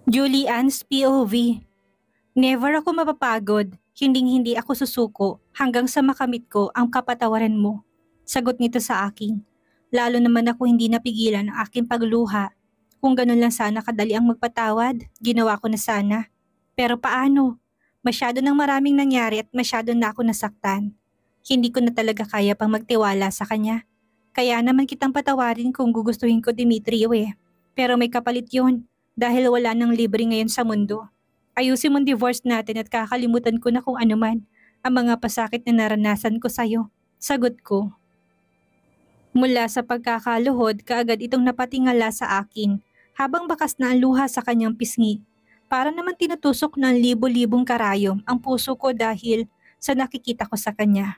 Julie Ann's POV. Never ako mapapagod, hinding-hindi ako susuko hanggang sa makamit ko ang kapatawaran mo. Sagot nito sa akin. Lalo naman ako hindi napigilan ang aking pagluha. Kung ganun lang sana kadali ang magpatawad, ginawa ko na sana. Pero paano? Masyado nang maraming nangyari at masyado na ako nasaktan. Hindi ko na talaga kaya pang magtiwala sa kanya. Kaya naman kitang patawarin kung gugustuhin ko Dimitrio eh. Pero may kapalit yun dahil wala nang libre ngayon sa mundo. Ayusin mong divorce natin at kakalimutan ko na kung ano man ang mga pasakit na naranasan ko sa'yo. Sagot ko. Mula sa pagkakaluhod, kaagad itong napatingala sa akin habang bakas na ang luha sa kanyang pisngi. Para naman tinutusok ng libo-libong karayom ang puso ko dahil sa nakikita ko sa kanya.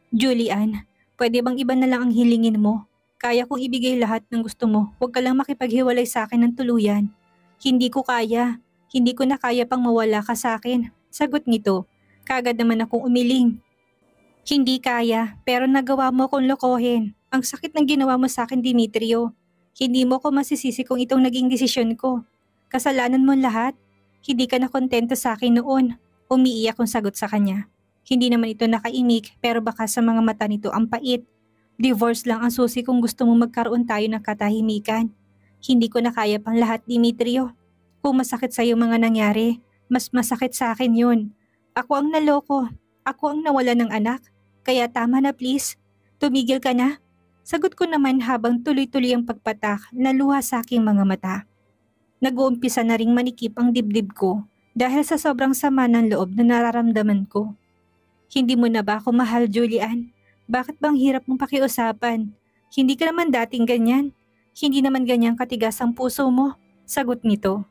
Julian, pwede bang iba na lang ang hilingin mo? Kaya kong ibigay lahat ng gusto mo, huwag ka lang makipaghiwalay sa akin ng tuluyan. Hindi ko kaya. Hindi ko na kaya pang mawala ka sa akin. Sagot nito. Kagad naman akong umiling. Hindi kaya, pero nagawa mo akong lokohin. Ang sakit ng ginawa mo sa akin, Dimitrio. Hindi mo ko masisisi kung itong naging desisyon ko. Kasalanan mo lahat. Hindi ka na kontento sa akin noon. Umiiyak kong sagot sa kanya. Hindi naman ito nakaimik, pero baka sa mga mata nito ang pait. Divorce lang ang susi kung gusto mo magkaroon tayo ng katahimikan. Hindi ko na kaya pang lahat, Dimitrio. Kung masakit sa iyo mga nangyari, mas masakit sa akin yun. Ako ang naloko. Ako ang nawala ng anak. Kaya tama na please. Tumigil ka na. Sagot ko naman habang tuloy-tuloy ang pagpatak na luha sa aking mga mata. Nag-uumpisa na ring manikip ang dibdib ko dahil sa sobrang sama ng loob na nararamdaman ko. Hindi mo na ba ako mahal, Julian? Bakit bang hirap mong pakiusapan? Hindi ka naman dating ganyan. Hindi naman ganyang katigas ang puso mo. Sagot nito.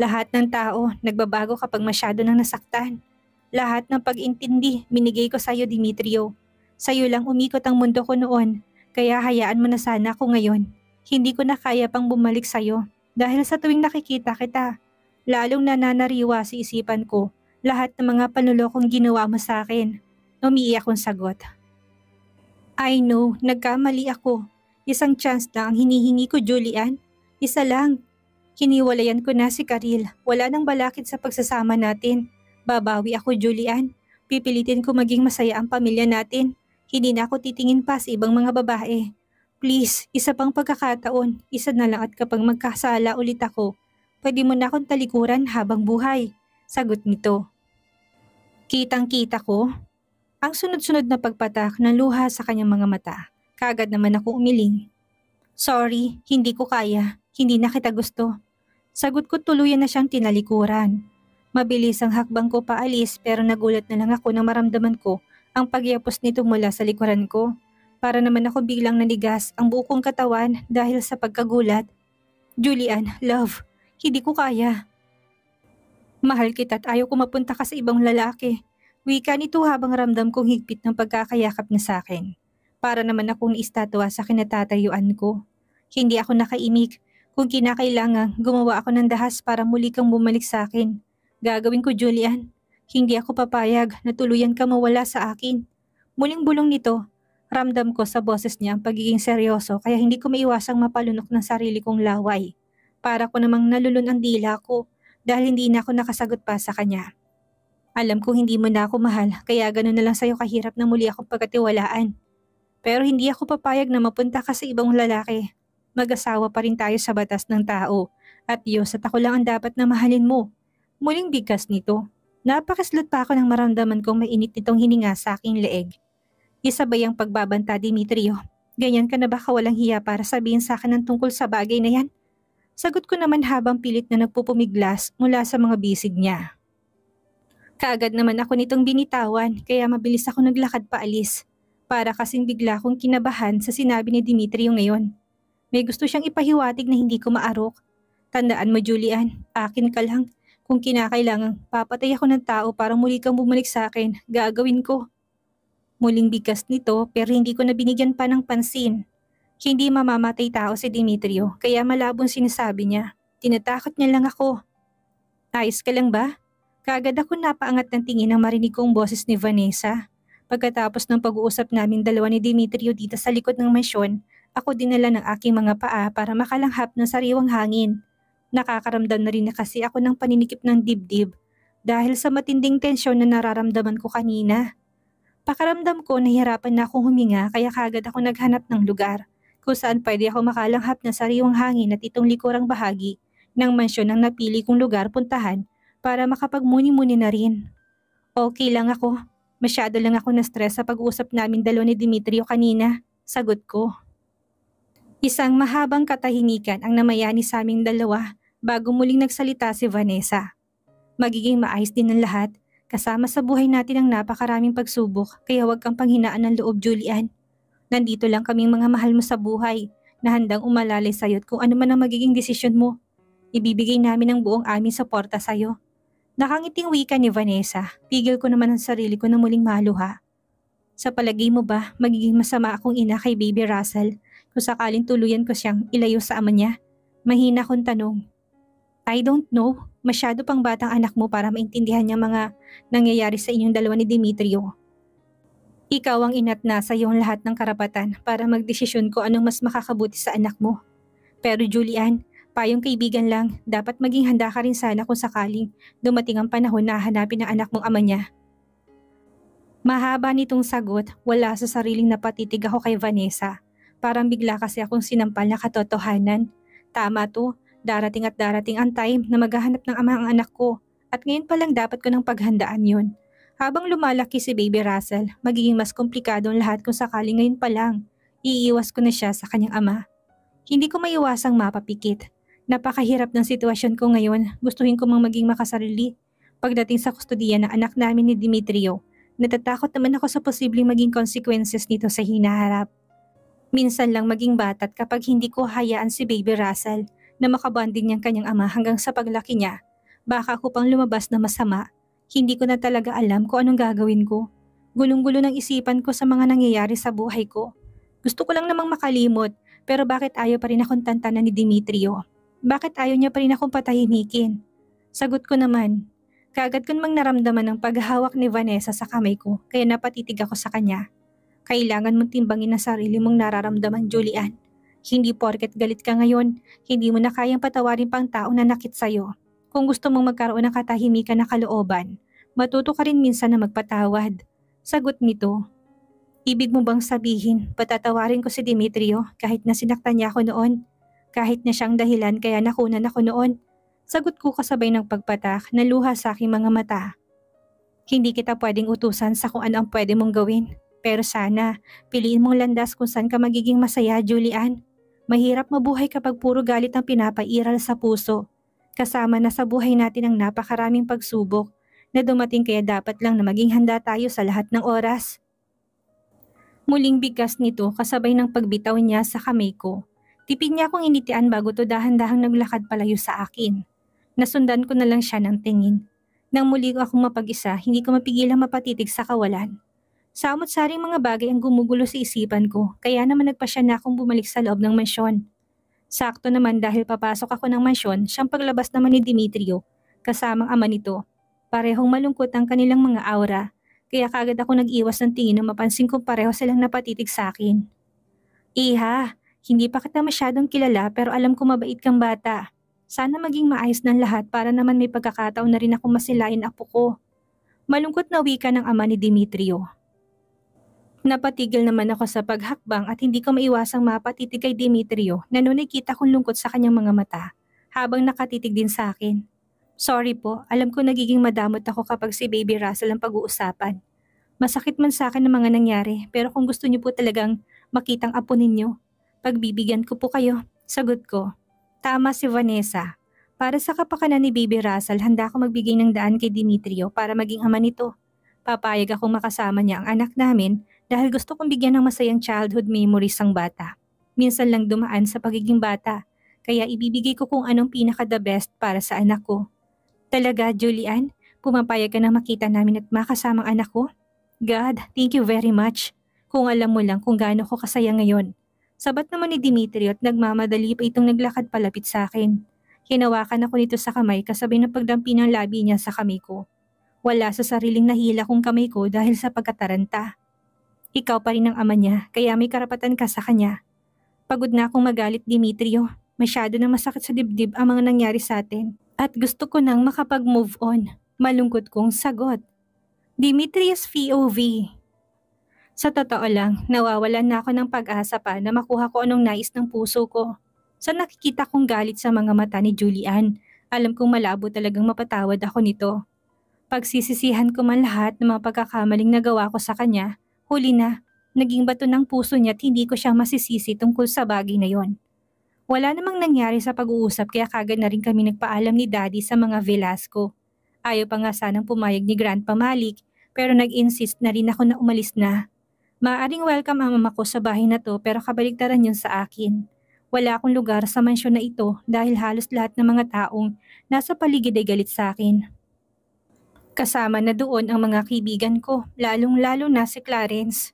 Lahat ng tao nagbabago kapag masyado nang nasaktan. Lahat ng pag-intindi binigay ko sa iyo, Dimitrio. Sa iyo lang umikot ang mundo ko noon, kaya hayaan mo na sana ako ngayon. Hindi ko na kaya pang bumalik sa iyo dahil sa tuwing nakikita kita, lalong nananariwa sa isipan ko lahat ng mga panulokong ginawa mo sa akin. Umiiyak akong sagot. I know, nagkamali ako. Isang chance na ang hinihingi ko, Julian. Isa lang. Hiniwalayan ko na si Karil. Wala nang balakid sa pagsasama natin. Babawi ako, Julian. Pipilitin ko maging masaya ang pamilya natin. Hindi na ako titingin pa sa ibang mga babae. Please, isa pang pagkakataon. Isa na lang at kapag magkasala ulit ako, pwede mo na akong talikuran habang buhay. Sagot nito. Kitang-kita ko. Ang sunod-sunod na pagpatak ng luha sa kanyang mga mata. Kaagad naman ako umiling. Sorry, hindi ko kaya. Hindi na kita gusto. Sagot ko tuluyan na siyang tinalikuran. Mabilis ang hakbang ko paalis pero nagulat na lang ako nang maramdaman ko ang pagyapos nito mula sa likuran ko. Para naman ako biglang nanigas ang buo kong katawan dahil sa pagkagulat. Julian, love, hindi ko kaya. Mahal kita at ayaw ko mapunta ka sa ibang lalaki. Wika nito habang ramdam kong higpit ng pagkakayakap niya sa akin. Para naman akong istatwa sa kinatatayuan ko. Hindi ako nakaimik. Kung kinakailangan, gumawa ako ng dahas para muli kang bumalik sa akin. Gagawin ko, Julian. Hindi ako papayag na tuluyan ka mawala sa akin. Muling bulong nito, ramdam ko sa boses niya ang pagiging seryoso kaya hindi ko maiwasang mapalunok ng sarili kong laway. Para ko namang nalulun ang dila ko dahil hindi na ako nakasagot pa sa kanya. Alam kong hindi mo na ako mahal kaya gano'n na lang sa'yo kahirap na muli akong pagkatiwalaan. Pero hindi ako papayag na mapunta ka sa ibang lalaki. Mag-asawa pa rin tayo sa batas ng tao at Diyos at ako lang ang dapat na mahalin mo. Muling bigkas nito. Napakaslot pa ako nang maramdaman kong mainit nitong hininga sa aking leeg. Isabay ang pagbabanta, Dimitrio. Ganyan ka na ba kawalang hiya para sabihin sa akin ang tungkol sa bagay na yan? Sagot ko naman habang pilit na nagpupumiglas mula sa mga bisig niya. Kaagad naman ako nitong binitawan kaya mabilis ako naglakad paalis. Para kasing bigla akong kinabahan sa sinabi ni Dimitrio ngayon. May gusto siyang ipahiwatig na hindi ko maarok. Tandaan mo, Julian, akin ka lang. Kung kinakailangan, papatay ako ng tao para muli kang bumalik sa akin. Gagawin ko. Muling bigkas nito pero hindi ko na binigyan pa ng pansin. Hindi mamamatay tao si Dimitrio kaya malabong sinasabi niya. Tinatakot niya lang ako. Ayos ka lang ba? Kaagad ako napaangat ng tingin nang marinig ko ang boses ni Vanessa. Pagkatapos ng pag-uusap namin dalawa ni Dimitrio dito sa likod ng mansyon, ako dinala ng aking mga paa para makalanghap ng sariwang hangin. Nakakaramdam na rin na kasi ako ng paninikip ng dibdib dahil sa matinding tensyon na nararamdaman ko kanina. Pakiramdam ko nahihirapan na akong huminga kaya kagad ako naghanap ng lugar kung saan pwede ako makalanghap ng sariwang hangin at itong likurang bahagi ng mansyon ang napili kong lugar puntahan para makapagmuni-muni na rin. Okay lang ako. Masyado lang ako na-stress sa pag-uusap namin dalawa ni Demetrio kanina. Sagot ko. Isang mahabang katahimikan ang namayani sa aming dalawa bago muling nagsalita si Vanessa. Magiging maayos din ang lahat. Kasama sa buhay natin ang napakaraming pagsubok kaya huwag kang panghinaan ng loob, Julian. Nandito lang kaming mga mahal mo sa buhay na handang umalalay sa'yo at kung ano man ang magiging desisyon mo. Ibibigay namin ang buong aming suporta sa'yo. Nakangiting wika ni Vanessa, pigil ko naman ang sarili ko na muling maluha. Sa palagay mo ba magiging masama akong ina kay Baby Russell kung sakaling tuluyan ko siyang ilayo sa ama niya? Mahina kong tanong. I don't know. Masyado pang batang anak mo para maintindihan niya mga nangyayari sa inyong dalawa ni Demetrio. Ikaw ang ina't nasa iyo ang lahat ng karapatan para magdesisyon ko anong mas makakabuti sa anak mo. Pero Julian, payong kaibigan lang, dapat maging handa ka rin sana kung sakaling dumating ang panahon na hanapin ang anak mong ama niya. Mahaba nitong sagot, wala sa sariling napatitig ako kay Vanessa. Parang bigla kasi akong sinampal na katotohanan. Tama to. Darating at darating ang time na maghahanap ng ama ang anak ko at ngayon pa lang dapat ko ng paghandaan yun. Habang lumalaki si Baby Russell, magiging mas komplikado ang lahat kung sakaling ngayon pa lang. Iiwas ko na siya sa kanyang ama. Hindi ko maiwasang mapapikit. Napakahirap ng sitwasyon ko ngayon, gustuhin ko mang maging makasarili. Pagdating sa kustudiya ng anak namin ni Demetrio, natatakot naman ako sa posibleng maging consequences nito sa hinaharap. Minsan lang maging batat kapag hindi ko hayaan si Baby Russell na makabanding niyang kanyang ama hanggang sa paglaki niya. Baka ako pang lumabas na masama. Hindi ko na talaga alam kung anong gagawin ko. Gulong-gulo ng isipan ko sa mga nangyayari sa buhay ko. Gusto ko lang namang makalimot, pero bakit ayaw pa rin akong tantanan ni Demetrio? Bakit ayaw niya pa rin akong patahimikin? Sagot ko naman, kaagad ko namang naramdaman ng paghahawak ni Vanessa sa kamay ko kaya napatitig ako sa kanya. Kailangan mong timbangin ang sarili mong nararamdaman, Julian. Hindi porket galit ka ngayon, hindi mo na kayang patawarin pang tao na nakit sa'yo. Kung gusto mong magkaroon ng katahimikan na kalooban, matuto ka rin minsan na magpatawad. Sagot nito. Ibig mo bang sabihin, patatawarin ko si Demetrio kahit na sinaktan niya ako noon? Kahit na siyang dahilan kaya nakunan ako noon? Sagot ko kasabay ng pagpatak na luha sa aking mga mata. Hindi kita pwedeng utusan sa kung ano ang pwede mong gawin. Pero sana, piliin mong landas kung saan ka magiging masaya, Julian. Mahirap mabuhay kapag puro galit ang pinapairal sa puso. Kasama na sa buhay natin ang napakaraming pagsubok na dumating kaya dapat lang na maging handa tayo sa lahat ng oras. Muling bigkas nito kasabay ng pagbitaw niya sa kamay ko. Tipid niya akong initian bago to dahan-dahang naglakad palayo sa akin. Nasundan ko na lang siya ng tingin. Nang muli ko akong mapag-isa, hindi ko mapigilang mapatitig sa kawalan. Samot-saring mga bagay ang gumugulo sa isipan ko, kaya naman nagpasya na akong bumalik sa loob ng mansyon. Sakto naman dahil papasok ako ng mansyon, siyang paglabas naman ni Demetrio, kasamang ama nito. Parehong malungkot ang kanilang mga aura, kaya kagad ako nag-iwas ng tingin nang mapansin kong pareho silang napatitig sa akin. Iha, hindi pa kita masyadong kilala pero alam ko mabait kang bata. Sana maging maayos ng lahat para naman may pagkakataon na rin akong masilayan apo ko. Malungkot na wika ng ama ni Demetrio. Napatigil naman ako sa paghakbang at hindi ko maiwasang mapatitig kay Demetrio na noon nakita kong lungkot sa kanyang mga mata habang nakatitig din sa akin. Sorry po, alam ko nagiging madamot ako kapag si Baby Russell ang pag-uusapan. Masakit man sa akin ang mga nangyari pero kung gusto niyo po talagang makitang apo ninyo, pagbibigyan ko po kayo, sagot ko. Tama si Vanessa. Para sa kapakanan ni Baby Russell, handa ako magbigay ng daan kay Demetrio para maging ama nito. Papayag akong makasama niya ang anak namin dahil gusto kong bigyan ng masayang childhood memories ang bata. Minsan lang dumaan sa pagiging bata, kaya ibibigay ko kung anong pinaka-the best para sa anak ko. Talaga, Julian? Pumapayag ka na makita namin at makasamang anak ko? God, thank you very much. Kung alam mo lang kung gaano ko kasaya ngayon. Sabat naman ni Demetrio at nagmamadali pa itong naglakad palapit sa akin. Hinawakan ako nito sa kamay kasabay ng pagdampi ng labi niya sa kamay ko. Wala sa sariling nahila kong kamay ko dahil sa pagkataranta. Ikaw pa rin ang ama niya, kaya may karapatan ka sa kanya. Pagod na akong magalit, Demetrio. Masyado na masakit sa dibdib ang mga nangyari sa atin. At gusto ko nang makapag-move on. Malungkot kong sagot. Dimitri's POV. Sa totoo lang, nawawalan na ako ng pag-asa pa na makuha ko anong nais ng puso ko. Sa nakikita kong galit sa mga mata ni Julian, alam kong malabo talagang mapatawad ako nito. Pagsisisihan ko man lahat ng mga pagkakamaling nagawa ko sa kanya, huli na, naging bato ng puso niya at hindi ko siya masisisi tungkol sa bagay na yon. Wala namang nangyari sa pag-uusap kaya kagad na rin kami nagpaalam ni Daddy sa mga Velasco. Ayaw pa nga sanang pumayag ni Grandpa Malik pero nag-insist na rin ako na umalis na. Maaaring welcome ang mama ko sa bahay na to pero kabaligtaran yun sa akin. Wala akong lugar sa mansyon na ito dahil halos lahat ng mga taong nasa paligid ay galit sa akin. Kasama na doon ang mga kaibigan ko, lalong-lalo na si Clarence.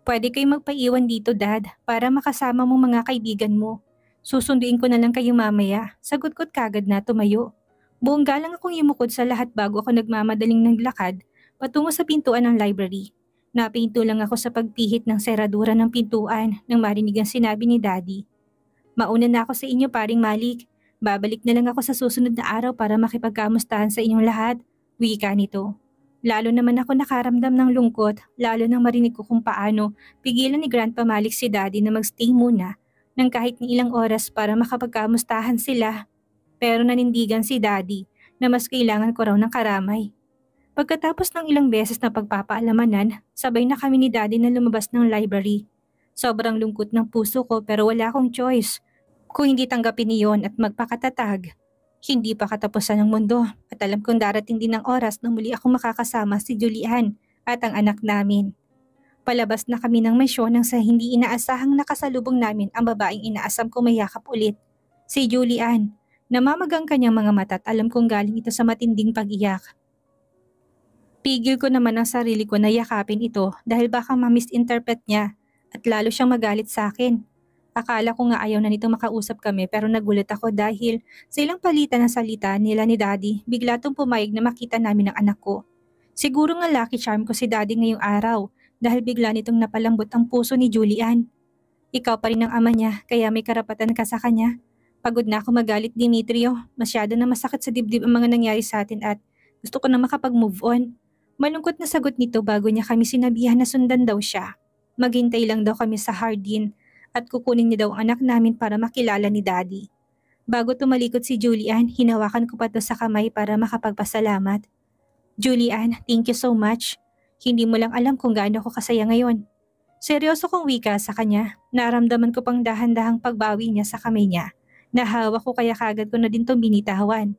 Pwede kayo magpaiwan dito, Dad, para makasama mo mga kaibigan mo. Susunduin ko na lang kayo mamaya, sagot ko't kagad na tumayo. Buong galang akong yumukod sa lahat bago ako nagmamadaling naglakad patungo sa pintuan ng library. Napinto lang ako sa pagpihit ng seradura ng pintuan nang marinig ang sinabi ni Daddy. Mauna na ako sa inyo, paring Malik. Babalik na lang ako sa susunod na araw para makipagkamustahan sa inyong lahat, wika nito. Lalo naman ako nakaramdam ng lungkot, lalo nang marinig ko kung paano pigilan ni Grandpa Malik si Daddy na magstay muna ng kahit ni ilang oras para makapagkamustahan sila. Pero nanindigan si Daddy na mas kailangan ko raw ng karamay. Pagkatapos ng ilang beses na pagpapaalamanan, sabay na kami ni Daddy na lumabas ng library. Sobrang lungkot ng puso ko pero wala akong choice. Kung hindi tanggapin niyon at magpakatatag, hindi pa katapusan ng mundo at alam kong darating din ang oras na muli ako makakasama si Julian at ang anak namin. Palabas na kami ng mansyon nang sa hindi inaasahang nakasalubong namin ang babaeng inaasam ko mayakap ulit. Si Julian. Namamagang kanyang mga mata at alam kong galing ito sa matinding pag-iyak. Pigil ko naman ang sarili ko na yakapin ito dahil baka ma-misinterpret niya at lalo siyang magalit sa akin. Akala ko nga ayaw na nito makausap kami pero nagulat ako dahil sa ilang palitan ng salita nila ni Daddy bigla tong pumayag na makita namin ang anak ko. Siguro nga lucky charm ko si Daddy ngayong araw dahil bigla nitong napalambot ang puso ni Julian. Ikaw pa rin ang ama niya kaya may karapatan ka sa kanya. Pagod na ako magalit, Dimitrio. Masyado na masakit sa dibdib ang mga nangyari sa atin at gusto ko na makapag-move on. Malungkot na sagot nito bago niya kami sinabihan na sundan daw siya. Maghintay lang daw kami sa Hardin at kukunin niya daw ang anak namin para makilala ni Daddy. Bago tumalikod si Julian, hinawakan ko pa to sa kamay para makapagpasalamat. Julian, thank you so much. Hindi mo lang alam kung gaano ako kasaya ngayon. Seryoso kong wika sa kanya. Naramdaman ko pang dahan-dahang pagbawi niya sa kamay niya. Nahawa ko kaya kagad ko na din itong binitawan.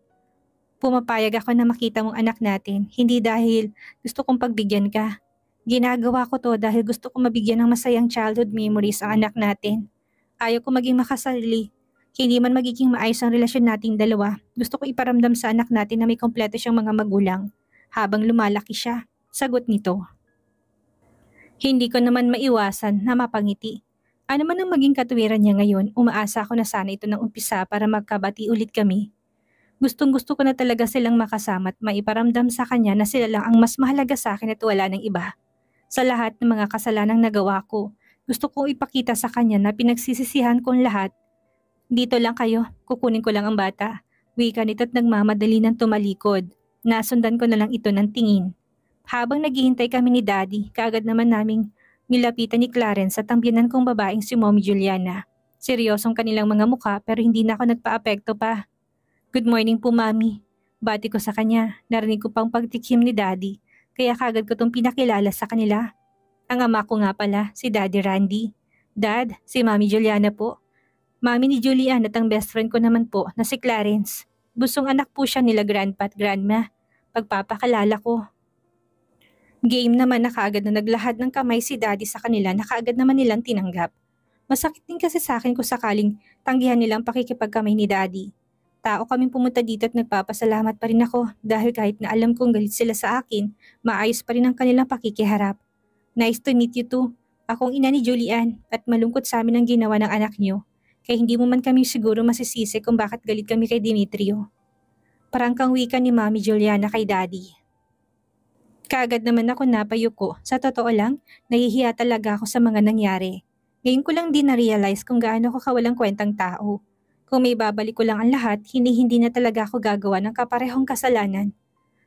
Pumapayag ako na makita mong anak natin, hindi dahil gusto kong pagbigyan ka. Ginagawa ko to dahil gusto kong mabigyan ng masayang childhood memories ang anak natin. Ayaw ko maging makasarili. Hindi man magiging maayos ang relasyon nating dalawa. Gusto ko iparamdam sa anak natin na may kompleto siyang mga magulang habang lumalaki siya. Sagot nito. Hindi ko naman maiwasan na mapangiti. Ano man ang maging katuwiran niya ngayon, umaasa ako na sana ito ng umpisa para magkabati ulit kami. Gustong-gusto ko na talaga silang makasama at maiparamdam sa kanya na sila lang ang mas mahalaga sa akin at wala ng iba. Sa lahat ng mga kasalanang nagawa ko, gusto kong ipakita sa kanya na pinagsisisihan ko ang lahat. Dito lang kayo, kukunin ko lang ang bata. Wika nito at nagmamadali ng tumalikod. Nasundan ko na lang ito ng tingin. Habang naghihintay kami ni Daddy, kaagad naman naming nilapitan ni Clarence at ang biyanan kong babaeng si Mommy Juliana. Seryosong kanilang mga mukha pero hindi na ako nagpa-apekto pa. Good morning po, Mami. Bati ko sa kanya. Narinig ko pang pagtikim ni Daddy, kaya kagad ko itong pinakilala sa kanila. Ang ama ko nga pala, si Daddy Randy. Dad, si Mami Juliana po. Mami ni Julian at ang best friend ko naman po na si Clarence. Busong anak po siya nila Grandpa at Grandma. Pagpapakalala ko. Game naman na kaagad na naglahad ng kamay si Daddy sa kanila na kaagad naman nilang tinanggap. Masakit din kasi sa akin kung sakaling tanggihan nilang pakikipagkamay ni Daddy. Tao kaming pumunta dito at nagpapasalamat pa rin ako dahil kahit na alam kong galit sila sa akin, maayos pa rin ang kanilang pakikiharap. Nice to meet you too. Akong ina ni Julian at malungkot sa amin ang ginawa ng anak niyo. Kaya hindi mo man kami siguro masisisi kung bakit galit kami kay Dimitrio. Parang kang wika ni Mami Juliana kay Daddy. Kaagad naman ako napayuko. Sa totoo lang, nahihiya talaga ako sa mga nangyari. Ngayon ko lang din na-realize kung gaano ako kawalang kwentang tao. Kung may babalik ko lang ang lahat, hindi na talaga ako gagawa ng kaparehong kasalanan.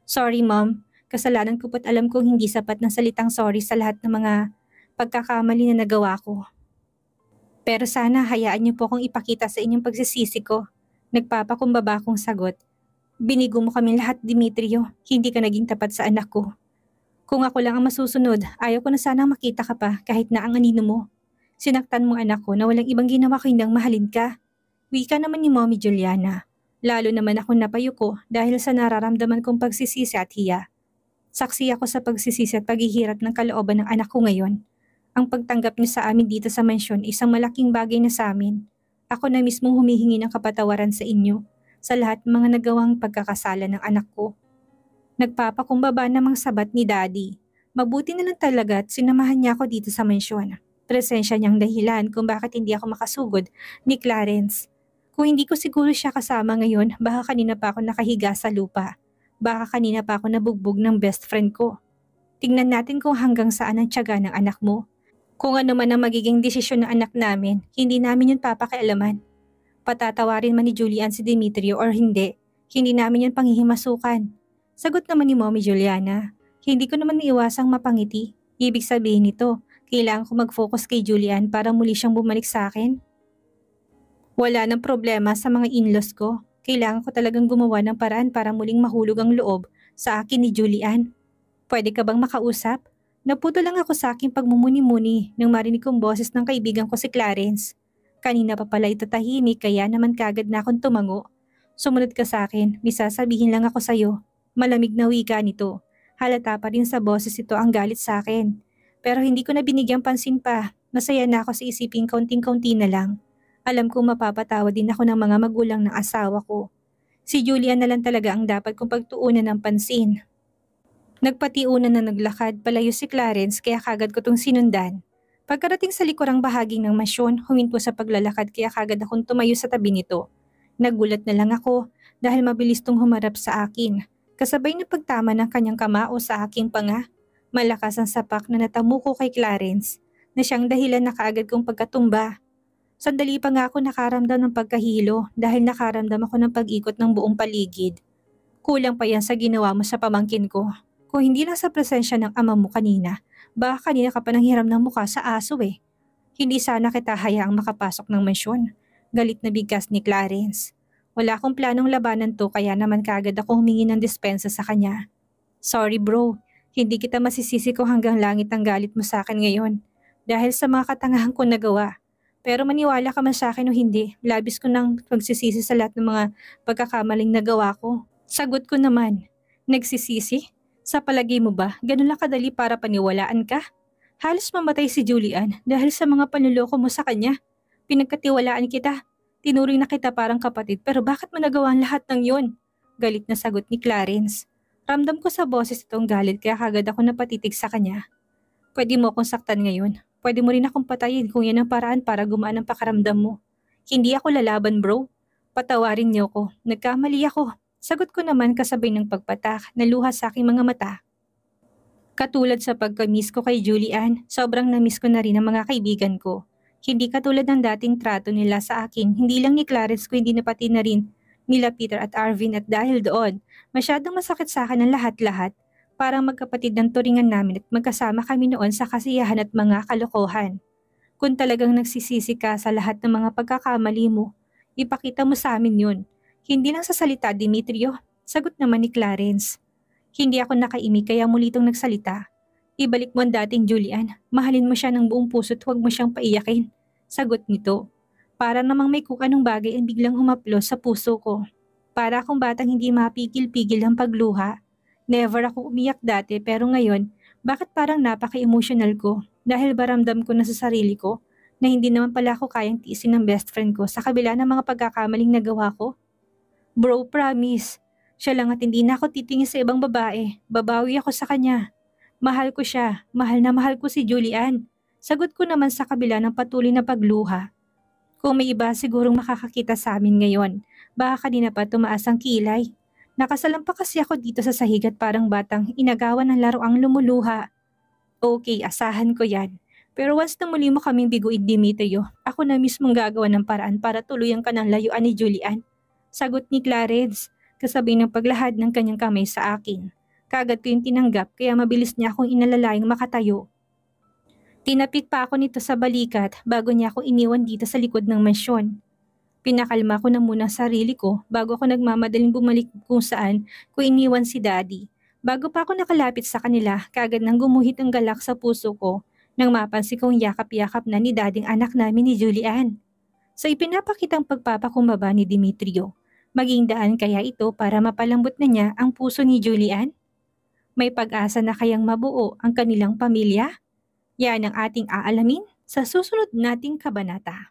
Sorry mom, kasalanan ko po't alam kong hindi sapat ng salitang sorry sa lahat ng mga pagkakamali na nagawa ko. Pero sana hayaan niyo po akong ipakita sa inyong pagsisisi ko. Nagpapakumbaba akong sagot. Binigo mo kami lahat, Dimitrio. Hindi ka naging tapat sa anak ko. Kung ako lang ang masusunod, ayaw ko na sanang makita ka pa kahit na ang anino mo. Sinaktan mo anak ko na walang ibang ginawa kundi ang mahalin ka. Wika naman ni Mommy Juliana. Lalo naman ako napayuko dahil sa nararamdaman kong pagsisisi at hiya. Saksi ako sa pagsisisi at paghihirap ng kalooban ng anak ko ngayon. Ang pagtanggap niyo sa amin dito sa mansyon isang malaking bagay na sa amin. Ako na mismo humihingi ng kapatawaran sa inyo sa lahat ng mga nagawang pagkakasala ng anak ko. Nagpapakumbaba namang sabat ni Daddy. Mabuti na lang talaga at sinamahan niya ako dito sa mansyon. Presensya niyang dahilan kung bakit hindi ako makasugod ni Clarence. Kung hindi ko siguro siya kasama ngayon, baka kanina pa ako nakahiga sa lupa. Baka kanina pa ako nabugbog ng best friend ko. Tingnan natin kung hanggang saan ang tiyaga ng anak mo. Kung ano man ang magiging desisyon ng anak namin, hindi namin yun papakialaman. Patatawarin man ni Julian si Demetrio or hindi namin yun panghihimasukan. Sagot naman ni Mommy Juliana. Hindi ko naman iiwasang mapangiti. Ibig sabihin nito, kailangan ko mag-focus kay Julian para muli siyang bumalik sa akin. Wala nang problema sa mga in-laws ko. Kailangan ko talagang gumawa ng paraan para muling mahulog ang loob sa akin ni Julian. Pwede ka bang makausap? Naputo lang ako sa aking pagmumuni-muni nang marinig kong boses ng kaibigan ko si Clarence. Kanina pa pala ito tahimik kaya naman kagad na akong tumango. Sumunod ka sa akin, may sasabihin lang ako sa'yo. Malamig na wika nito. Halata pa rin sa boses ito ang galit sa akin. Pero hindi ko na binigyang pansin pa. Masaya na ako sa isiping kaunting-kaunti na lang. Alam kong mapapatawa din ako ng mga magulang ng asawa ko. Si Julian na lang talaga ang dapat kong pagtuunan ng pansin. Nagpatiunan na naglakad palayo si Clarence kaya kagad ko tong sinundan. Pagkarating sa likurang bahagi ng masyon, huminto sa paglalakad kaya kagad akong tumayo sa tabi nito. Nagulat na lang ako dahil mabilis tong humarap sa akin. Kasabay na pagtama ng kanyang kamao sa aking panga. Malakas ang sapak na natamo ko kay Clarence na siyang dahilan na kaagad kong pagkatumba. Sandali pa nga ako nakaramdam ng pagkahilo dahil nakaramdam ako ng pag-ikot ng buong paligid. Kulang pa yan sa ginawa mo sa pamangkin ko. Kung hindi lang sa presensya ng ama mo kanina, baka kanina ka pa nang hiram ng mukha sa aso eh. Hindi sana kita hayaang makapasok ng mansyon. Galit na bigkas ni Clarence. Wala akong planong labanan to kaya naman kaagad ako humingi ng dispensa sa kanya. Sorry bro, hindi kita masisisi kung hanggang langit ang galit mo sa akin ngayon. Dahil sa mga katangahan ko nagawa. Pero maniwala ka man sa akin o hindi, labis ko nang pagsisisi sa lahat ng mga pagkakamaling nagawa ko. Sagot ko naman, nagsisisi? Sa palagay mo ba, ganun lang kadali para paniwalaan ka? Halos mamatay si Julian dahil sa mga panluloko mo sa kanya. Pinagkatiwalaan kita. Tinuring na kita parang kapatid pero bakit mo nagawa ang lahat ng yon? Galit na sagot ni Clarence. Ramdam ko sa boses itong galit kaya kagad ako napatitig sa kanya. Pwede mo akong saktan ngayon. Pwede mo rin akong patayin kung yan ang paraan para gumaan ang pakaramdam mo. Hindi ako lalaban bro. Patawarin niyo ko. Nagkamali ako. Sagot ko naman kasabay ng pagpatak na luha sa aking mga mata. Katulad sa pagka-miss ko kay Julian, sobrang na-miss ko na rin ang mga kaibigan ko. Hindi katulad ng dating trato nila sa akin, hindi lang ni Clarence kundi na pati na rin nila Peter at Arvin at dahil doon, masyadong masakit sa akin ang lahat-lahat. Parang magkapatid ng turingan namin at magkasama kami noon sa kasiyahan at mga kalokohan. Kung talagang nagsisisi ka sa lahat ng mga pagkakamali mo, ipakita mo sa amin yun. Hindi lang sa salita, Demetrio. Sagot naman ni Clarence. Hindi ako nakaimik kaya muli itong nagsalita. Ibalik mo ang dating Julian. Mahalin mo siya ng buong puso at huwag mo siyang paiyakin. Sagot nito. Para namang may kung anong bagay ang biglang humaplos sa puso ko. Para akong batang hindi mapigil-pigil ang pagluha. Never ako umiyak dati pero ngayon, bakit parang napaka-emotional ko dahil baramdam ko na sa sarili ko na hindi naman pala ako kayang tiisin ng best friend ko sa kabila ng mga pagkakamaling nagawa ko? Bro, promise. Siya lang at hindi na ako titingin sa ibang babae. Babawi ako sa kanya. Mahal ko siya. Mahal na mahal ko si Julian. Sagot ko naman sa kabila ng patuloy na pagluha. Kung may iba sigurong makakakita sa amin ngayon, baka kanina pa tumaas ang kilay. Nakasalampa kasi ako dito sa sahig at parang batang inagawan ng laro ang lumuluha. Okay, asahan ko yan. Pero once na muli mo kaming biguin, Demetrio, ako na mismong gagawa ng paraan para tuluyan ka ng layuan ni Julian. Sagot ni Clarence, kasabay ng paglahad ng kanyang kamay sa akin. Kaagad ko yung tinanggap kaya mabilis niya akong inalalayang makatayo. Tinapik pa ako nito sa balikat bago niya ako iniwan dito sa likod ng mansyon. Pinakalma ko na muna ang sarili ko bago ako nagmamadaling bumalik kung saan ko iniwan si Daddy. Bago pa ako nakalapit sa kanila, kaagad nang gumuhit ang galak sa puso ko nang mapansin kong yakap-yakap na ni Daddy ang anak namin ni Julian. Sa ipinapakitang pagpapakumbaba ni Demetrio, maging daan kaya ito para mapalambot na niya ang puso ni Julian? May pag-asa na kayang mabuo ang kanilang pamilya? Yan ang ating aalamin sa susunod nating kabanata.